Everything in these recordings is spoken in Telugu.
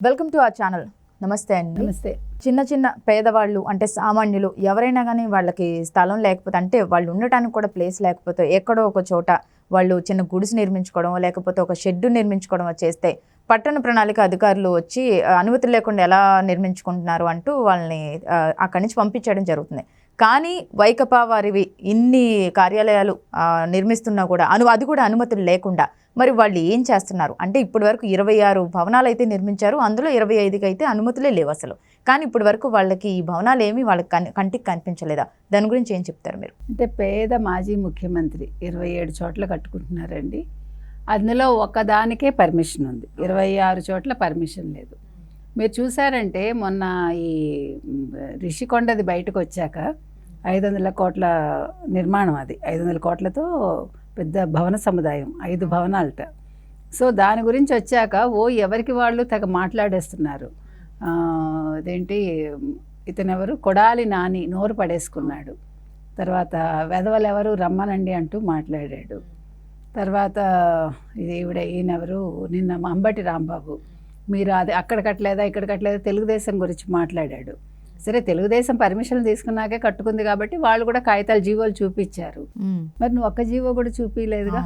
Welcome to our channel. నమస్తే అండి. నమస్తే. చిన్న చిన్న పేదవాళ్ళు అంటే సామాన్యులు ఎవరైనా కానీ వాళ్ళకి స్థలం లేకపోతే అంటే వాళ్ళు ఉండటానికి కూడా ప్లేస్ లేకపోతే ఎక్కడో ఒక చోట వాళ్ళు చిన్న గుడిసె నిర్మించుకోవడం లేకపోతే ఒక షెడ్డు నిర్మించుకోవడం చేస్తే పట్టణ ప్రణాళిక అధికారులు వచ్చి అనుమతులు లేకుండా ఎలా నిర్మించుకుంటున్నారు అంటూ వాళ్ళని అక్కడి నుంచి పంపించడం జరుగుతుంది. కానీ వైకపా వారివి ఇన్ని కార్యాలయాలు నిర్మిస్తున్నా కూడా అది కూడా అనుమతులు లేకుండా మరి వాళ్ళు ఏం చేస్తున్నారు అంటే ఇప్పటి వరకు 26 భవనాలు అయితే నిర్మించారు. అందులో 25కి అయితే అనుమతులే లేవు అసలు. కానీ ఇప్పటి వరకు వాళ్ళకి ఈ భవనాలు ఏమీ వాళ్ళకి కంటికి కనిపించలేదా? దాని గురించి ఏం చెప్తారు మీరు? అంటే పేద మాజీ ముఖ్యమంత్రి 27 చోట్ల కట్టుకుంటున్నారండి. అందులో ఒకదానికే పర్మిషన్ ఉంది, 26 చోట్ల పర్మిషన్ లేదు. మీరు చూసారంటే మొన్న ఈ రిషికొండది బయటకు వచ్చాక 500 కోట్ల నిర్మాణం, అది 500 కోట్లతో పెద్ద భవన సముదాయం, 5 భవనాలట. సో దాని గురించి వచ్చాక ఎవరికి వాళ్ళు తెగ మాట్లాడేస్తున్నారు. అదేంటి ఇతనెవరు, కొడాలి నాని నోరు పడేసుకున్నాడు. తర్వాత వెధవలెవరు రమ్మనండి అంటూ మాట్లాడాడు. తర్వాత ఈయనెవరు నిన్న అంబటి రాంబాబు, మీరు అది అక్కడ కట్టలేదా ఇక్కడ కట్టలేదా తెలుగుదేశం గురించి మాట్లాడాడు. సరే, తెలుగుదేశం పర్మిషన్ తీసుకున్నాకే కట్టుకుంది కాబట్టి వాళ్ళు కూడా కాగితాలు జీవోలు చూపించారు. మరి నువ్వు ఒక్క జీవో కూడా చూపించలేదుగా.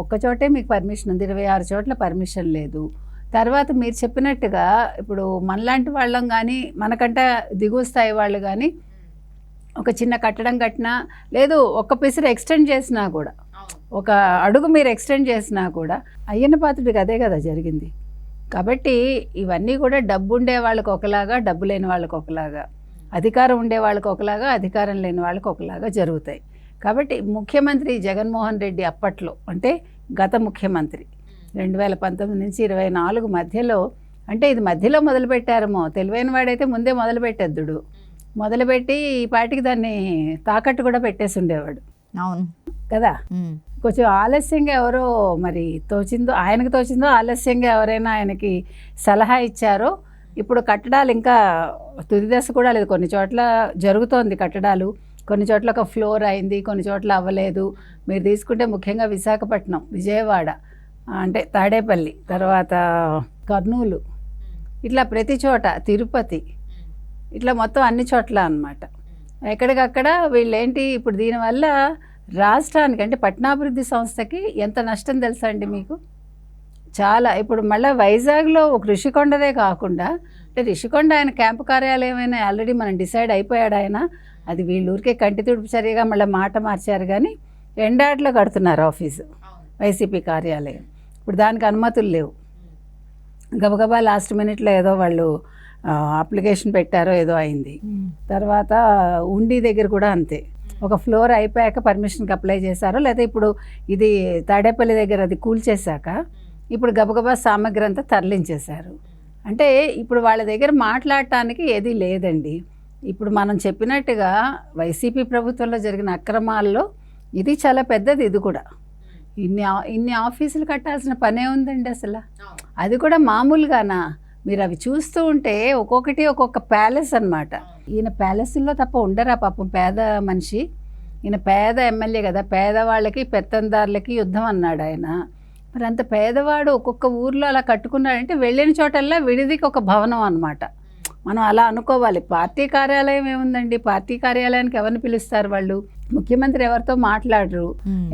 ఒక్క చోటే మీకు పర్మిషన్ ఉంది, 26 చోట్ల పర్మిషన్ లేదు. తర్వాత మీరు చెప్పినట్టుగా ఇప్పుడు మనలాంటి వాళ్ళం కానీ మనకంటే దిగువ స్థాయి వాళ్ళు కానీ ఒక చిన్న కట్టడం కట్టినా లేదు, ఒక్క పిసరు ఎక్స్టెండ్ చేసినా కూడా, ఒక అడుగు మీరు ఎక్స్టెండ్ చేసినా కూడా అయ్యన్న పాత్రుడికి అదే కదా జరిగింది. కాబట్టి ఇవన్నీ కూడా డబ్బు ఉండే వాళ్ళకి ఒకలాగా, డబ్బు లేని వాళ్ళకి ఒకలాగా, అధికారం ఉండే వాళ్ళకి ఒకలాగా, అధికారం లేని వాళ్ళకి ఒకలాగా జరుగుతాయి. కాబట్టి ముఖ్యమంత్రి జగన్మోహన్ రెడ్డి అప్పట్లో, అంటే గత ముఖ్యమంత్రి 2019 నుంచి 24 మధ్యలో, అంటే ఇది మధ్యలో మొదలుపెట్టారేమో, తెలివైన వాడైతే ముందే మొదలుపెట్టేద్దుడు, మొదలుపెట్టి ఈ పాటికి దాన్ని తాకట్టు కూడా పెట్టేసి ఉండేవాడు. అవును కదా. కొంచెం ఆలస్యంగా ఎవరో మరి ఆయనకు తోచిందో ఆలస్యంగా ఎవరైనా ఆయనకి సలహా ఇచ్చారో ఇప్పుడు కట్టడాలు ఇంకా తుది దశ కూడా లేదు. కొన్ని చోట్ల జరుగుతోంది కట్టడాలు, కొన్ని చోట్ల ఒక ఫ్లోర్ అయింది, కొన్ని చోట్ల అవ్వలేదు. మీరు తీసుకుంటే ముఖ్యంగా విశాఖపట్నం, విజయవాడ, అంటే తాడేపల్లి, తర్వాత కర్నూలు, ఇట్లా ప్రతి చోట, తిరుపతి, ఇట్లా మొత్తం అన్ని చోట్ల అన్నమాట. ఎక్కడికక్కడ వీళ్ళేంటి ఇప్పుడు దీనివల్ల రాష్ట్రానికి అంటే పట్టణాభివృద్ధి సంస్థకి ఎంత నష్టం తెలుసా అండి మీకు? చాలా. ఇప్పుడు మళ్ళీ వైజాగ్లో ఒక రిషికొండదే కాకుండా, అంటే రిషికొండ ఆయన క్యాంపు కార్యాలయం అయినా ఆల్రెడీ మనం డిసైడ్ అయిపోయాడు ఆయన, అది వీళ్ళూరికే కంటి తుడుపు చర్యగా మళ్ళీ మాట మార్చారు. కానీ ఎండాట్లో కడుతున్నారు ఆఫీసు, వైసీపీ కార్యాలయం. ఇప్పుడు దానికి అనుమతులు లేవు. గబగబా లాస్ట్ మినిట్లో ఏదో వాళ్ళు అప్లికేషన్ పెట్టారో ఏదో అయింది. తర్వాత ఉండి దగ్గర కూడా అంతే, ఒక ఫ్లోర్ అయిపోయాక పర్మిషన్కి అప్లై చేశారో, లేదా ఇప్పుడు ఇది తాడేపల్లి దగ్గర అది కూల్చేశాక ఇప్పుడు గబగబా సామగ్రి అంతా తరలించేశారు. అంటే ఇప్పుడు వాళ్ళ దగ్గర మాట్లాడటానికి ఏది లేదండి. ఇప్పుడు మనం చెప్పినట్టుగా వైసీపీ ప్రభుత్వంలో జరిగిన అక్రమాల్లో ఇది చాలా పెద్దది. ఇది కూడా ఇన్ని ఆఫీసులు కట్టాల్సిన పనే ఉందండి అసలు. అది కూడా మామూలుగానా? మీరు అవి చూస్తూ ఉంటే ఒక్కొక్కటి ఒక్కొక్క ప్యాలెస్ అన్నమాట. ఈయన ప్యాలెస్లో తప్ప ఉండరా పాపం పేద మనిషి. ఈయన పేద ఎమ్మెల్యే కదా, పేదవాళ్ళకి పెత్తందారులకి యుద్ధం అన్నాడు ఆయన. మరి అంత పేదవాడు ఒక్కొక్క ఊర్లో అలా కట్టుకున్నాడంటే వెళ్ళిన చోటల్లా విడిదికి ఒక భవనం అన్నమాట. మనం అలా అనుకోవాలి. పార్టీ కార్యాలయం ఏముందండి, పార్టీ కార్యాలయానికి ఎవరిని పిలుస్తారు వాళ్ళు? ముఖ్యమంత్రి ఎవరితో మాట్లాడరు,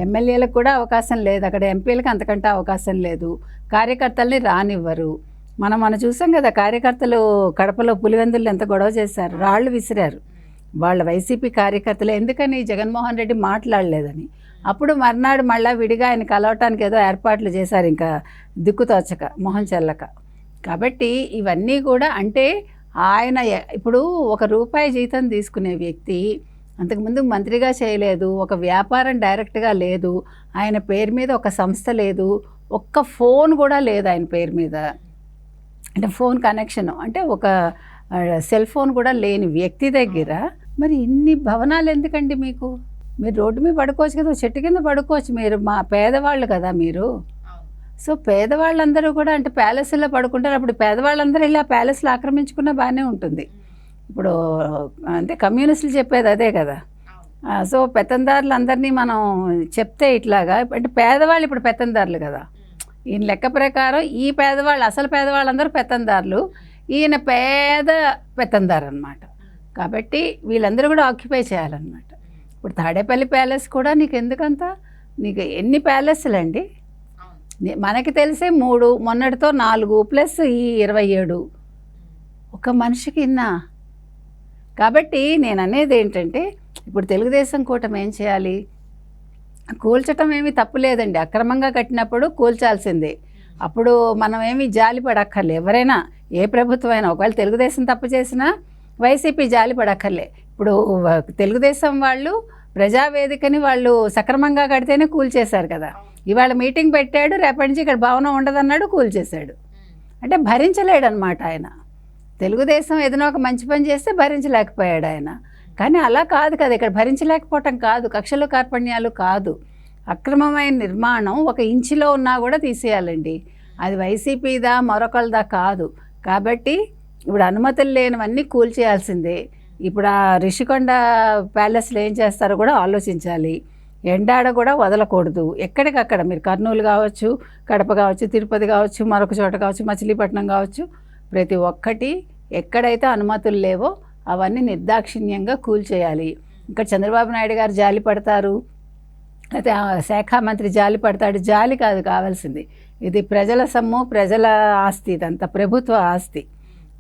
ఎమ్మెల్యేలకు కూడా అవకాశం లేదు, అక్కడ ఎంపీలకు అంతకంటే అవకాశం లేదు, కార్యకర్తల్ని రానివ్వరు. మనం చూసాం కదా, కార్యకర్తలు కడపలో పులివెందులు ఎంత గొడవ చేశారు, రాళ్ళు విసిరారు వాళ్ళ వైసీపీ కార్యకర్తలు. ఎందుకని? జగన్మోహన్ రెడ్డి మాట్లాడలేదని. అప్పుడు మర్నాడు మళ్ళీ విడిగా ఆయన కలవటానికి ఏదో ఏర్పాట్లు చేశారు, ఇంకా దిక్కుతోచక, మొహం చెల్లక. కాబట్టి ఇవన్నీ కూడా అంటే ఆయన ఇప్పుడు ₹1 జీతం తీసుకునే వ్యక్తి అంతకుముందు మంత్రిగా చేయలేదు, ఒక వ్యాపారం డైరెక్ట్గా లేదు, ఆయన పేరు మీద ఒక సంస్థ లేదు, ఒక్క ఫోన్ కూడా లేదు ఆయన పేరు మీద, అంటే ఫోన్ కనెక్షన్ అంటే ఒక సెల్ ఫోన్ కూడా లేని వ్యక్తి దగ్గర మరి ఇన్ని భవనాలు ఎందుకండి మీకు? మీరు రోడ్డు మీద పడుకోవచ్చు కదా, చెట్టు కింద పడుకోవచ్చు. మీరు మా పేదవాళ్ళు కదా మీరు. సో పేదవాళ్ళందరూ కూడా అంటే ప్యాలెస్లో పడుకుంటారు. అప్పుడు పేదవాళ్ళందరూ ఇలా ప్యాలెస్లో ఆక్రమించుకున్నా బాగానే ఉంటుంది. ఇప్పుడు అంటే కమ్యూనిస్టులు చెప్పేది అదే కదా. సో పెత్తందారులందరినీ మనం చెప్తే ఇట్లాగా, అంటే పేదవాళ్ళు ఇప్పుడు పెత్తందారులు కదా. ఈయన లెక్క ప్రకారం ఈ పేదవాళ్ళు అసలు పేదవాళ్ళందరూ పెత్తందారులు, ఈయన పేద పెత్తందారు అనమాట. కాబట్టి వీళ్ళందరూ కూడా ఆక్యుపై చేయాలన్నమాట. ఇప్పుడు తాడేపల్లి ప్యాలెస్ కూడా నీకు ఎందుకంత, నీకు ఎన్ని ప్యాలెస్లండి? మనకి తెలిసే 3, మొన్నటితో 4 ప్లస్ ఈ 27 ఒక మనిషికి ఇన్నా. కాబట్టి నేను అనేది ఏంటంటే, ఇప్పుడు తెలుగుదేశం కూటమి ఏం చేయాలి? కూల్చటం ఏమీ తప్పు లేదండి, అక్రమంగా కట్టినప్పుడు కూల్చాల్సిందే. అప్పుడు మనం ఏమీ జాలి పడక్కర్లే. ఎవరైనా ఏ ప్రభుత్వం అయినా, ఒకవేళ తెలుగుదేశం తప్పు చేసినా వైసీపీ జాలి పడక్కర్లే. ఇప్పుడు తెలుగుదేశం వాళ్ళు ప్రజావేదికని వాళ్ళు సక్రమంగా కడితేనే కూల్చేశారు కదా. ఇవాళ మీటింగ్ పెట్టాడు, రేపటి నుంచి ఇక్కడ భవనం ఉండదన్నాడు, కూల్చేశాడు. అంటే భరించలేడు అనమాట ఆయన. తెలుగుదేశం ఏదైనా ఒక మంచి పని చేస్తే భరించలేకపోయాడు ఆయన. కానీ అలా కాదు కదా, ఇక్కడ భరించలేకపోవటం కాదు, కక్షలు కార్పణ్యాలు కాదు, అక్రమమైన నిర్మాణం 1 ఇంచులో ఉన్నా కూడా తీసేయాలండి. అది వైసీపీదా మరొకరిదా కాదు. కాబట్టి ఇప్పుడు అనుమతులు లేనివన్నీ కూల్చేయాల్సిందే. ఇప్పుడు ఆ రిషికొండ ప్యాలెస్లో ఏం చేస్తారో కూడా ఆలోచించాలి. ఎండాడ కూడా వదలకూడదు. ఎక్కడికక్కడ మీరు కర్నూలు కావచ్చు, కడప కావచ్చు, తిరుపతి కావచ్చు, మరొక చోట కావచ్చు, మచిలీపట్నం కావచ్చు, ప్రతి ఒక్కటి ఎక్కడైతే అనుమతులు లేవో అవన్నీ నిర్దాక్షిణ్యంగా కూల్చేయాలి. ఇక్కడ చంద్రబాబు నాయుడు గారు జాలి పడతారు, అయితే శాఖ మంత్రి జాలి పడతాడు. జాలి కాదు కావాల్సింది, ఇది ప్రజల సొమ్ము, ప్రజల ఆస్తి, ఇదంతా ప్రభుత్వ ఆస్తి.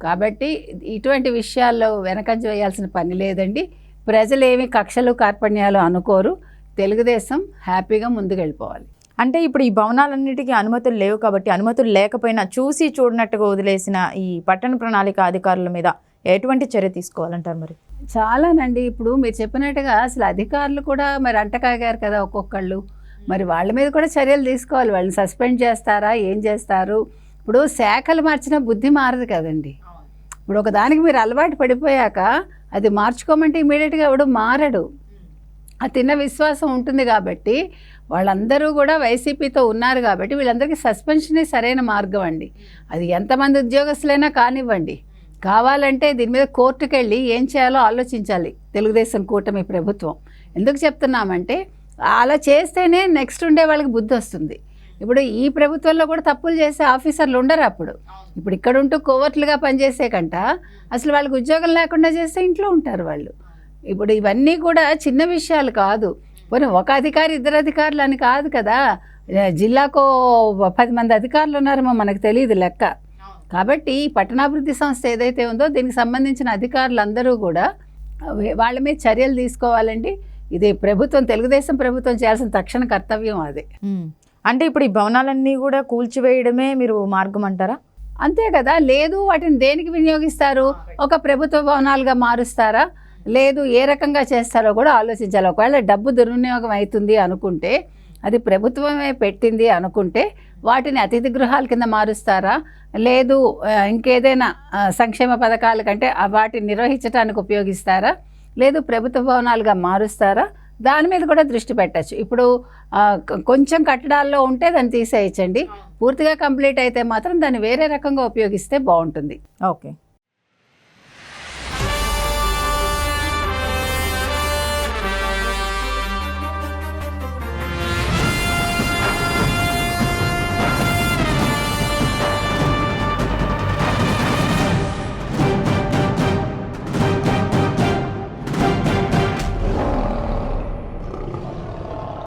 కాబట్టి ఇటువంటి విషయాల్లో వెనకంజ వేయాల్సిన పని లేదండి. ప్రజలేమి కక్షలు కార్పణ్యాలు అనుకోరు. తెలుగుదేశం హ్యాపీగా ముందుకు వెళ్ళిపోవాలి. అంటే ఇప్పుడు ఈ భవనాలన్నిటికీ అనుమతులు లేవు కాబట్టి, అనుమతులు లేకపోయినా చూసి చూడనట్టుగా వదిలేసిన ఈ పట్టణ ప్రణాళిక అధికారుల మీద ఎటువంటి చర్య తీసుకోవాలంటారు? మరి చాలానండి. ఇప్పుడు మీరు చెప్పినట్టుగా అసలు అధికారులు కూడా మరి అంటకాగారు కదా ఒక్కొక్కళ్ళు. మరి వాళ్ళ మీద కూడా చర్యలు తీసుకోవాలి. వాళ్ళని సస్పెండ్ చేస్తారా, ఏం చేస్తారు? ఇప్పుడు శాఖలు మార్చిన బుద్ధి మారదు కదండి. ఇప్పుడు ఒక దానికి మీరు అలవాటు పడిపోయాక అది మార్చుకోమంటే ఇమీడియట్గా ఎవడు మారడు. ఆ తిన్న విశ్వాసం ఉంటుంది కాబట్టి వాళ్ళందరూ కూడా వైసీపీతో ఉన్నారు కాబట్టి వీళ్ళందరికీ సస్పెన్షనే సరైన మార్గం అండి. అది ఎంతమంది ఉద్యోగస్తులైనా కానివ్వండి. కావాలంటే దీని మీద కోర్టుకు వెళ్ళి ఏం చేయాలో ఆలోచించాలి తెలుగుదేశం కూటమి ప్రభుత్వం. ఎందుకు చెప్తున్నామంటే అలా చేస్తేనే నెక్స్ట్ ఉండే వాళ్ళకి బుద్ధి వస్తుంది. ఇప్పుడు ఈ ప్రభుత్వంలో కూడా తప్పులు చేసే ఆఫీసర్లు ఉండరు. అప్పుడు ఇప్పుడు ఇక్కడ ఉంటూ కోవర్ట్లుగా పనిచేసే కంట అసలు వాళ్ళకి ఉద్యోగం లేకుండా చేస్తే ఇంట్లో ఉంటారు వాళ్ళు. ఇప్పుడు ఇవన్నీ కూడా చిన్న విషయాలు కాదు. పోనీ ఒక అధికారి 2 అధికారులు అని కాదు కదా, జిల్లాకో 10 మంది అధికారులు ఉన్నారేమో మనకు తెలియదు లెక్క. కాబట్టి పట్టణాభివృద్ధి సంస్థ ఏదైతే ఉందో దీనికి సంబంధించిన అధికారులందరూ కూడా వాళ్ళ మీద చర్యలు తీసుకోవాలండి. ఇది ప్రభుత్వం, తెలుగుదేశం ప్రభుత్వం చేయాల్సిన తక్షణ కర్తవ్యం అది. అంటే ఇప్పుడు ఈ భవనాలన్నీ కూడా కూల్చివేయడమే మీరు మార్గం అంటారా? అంతే కదా. లేదు వాటిని దేనికి వినియోగిస్తారు? ఒక ప్రభుత్వ భవనాలుగా మారుస్తారా, లేదు ఏ రకంగా చేస్తారో కూడా ఆలోచించాలి. ఒకవేళ డబ్బు దుర్వినియోగం అవుతుంది అనుకుంటే, అది ప్రభుత్వమే పెట్టింది అనుకుంటే వాటిని అతిథి గృహాల కింద మారుస్తారా, లేదు ఇంకేదైనా సంక్షేమ పథకాల కంటే వాటిని నిర్వహించడానికి ఉపయోగిస్తారా, లేదు ప్రభుత్వ భవనాలుగా మారుస్తారా? దాని మీద కూడా దృష్టి పెట్టచ్చు. ఇప్పుడు కొంచెం కట్టడాల్లో ఉంటే దాన్ని తీసేయచ్చండి. పూర్తిగా కంప్లీట్ అయితే మాత్రం దాన్ని వేరే రకంగా ఉపయోగిస్తే బాగుంటుంది. ఓకే.